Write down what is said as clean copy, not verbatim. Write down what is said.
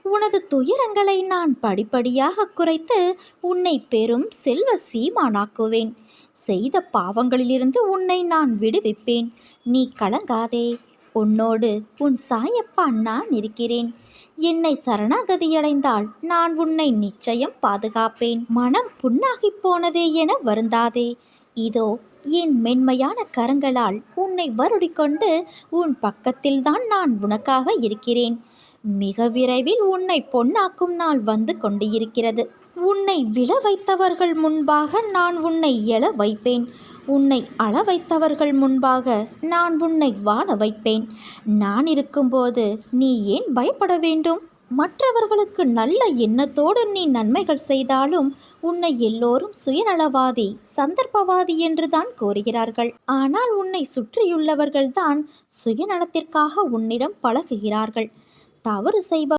உனது துயரங்களை நான் படிப்படியாக குறைத்து உன்னை பெரும் செல்வ சீமானாக்குவேன். செய்த பாவங்களிலிருந்து உன்னை நான் விடுவிப்பேன். நீ கலங்காதே. உன்னோடு உன் சாயப்பா நான் இருக்கிறேன். என்னை சரணாகதியடைந்தால் நான் உன்னை நிச்சயம் பாதுகாப்பேன். மனம் புண்ணாகி போனதே என வருந்தாதே. இதோ என் மென்மையான கரங்களால் உன்னை வருடிக்கொண்டு உன் பக்கத்தில்தான் நான் உனக்காக இருக்கிறேன். மிக விரைவில் உன்னை பொன்னாக்கும் நாள் வந்து கொண்டு இருக்கிறது. உன்னை விழ வைத்தவர்கள் முன்பாக நான் உன்னை எழ வைப்பேன். உன்னை அழ வைத்தவர்கள் முன்பாக நான் உன்னை வாழ வைப்பேன். நான் இருக்கும்போது நீ ஏன் பயப்பட வேண்டும்? மற்றவர்களுக்கு நல்ல எண்ணத்தோடு நீ நன்மைகள் செய்தாலும் உன்னை எல்லோரும் சுயநலவாதி, சந்தர்ப்பவாதி என்றுதான் கூறுகிறார்கள். ஆனால் உன்னை சுற்றியுள்ளவர்கள்தான் சுயநலத்திற்காக உன்னிடம் பழகுகிறார்கள். தவறு செய்ப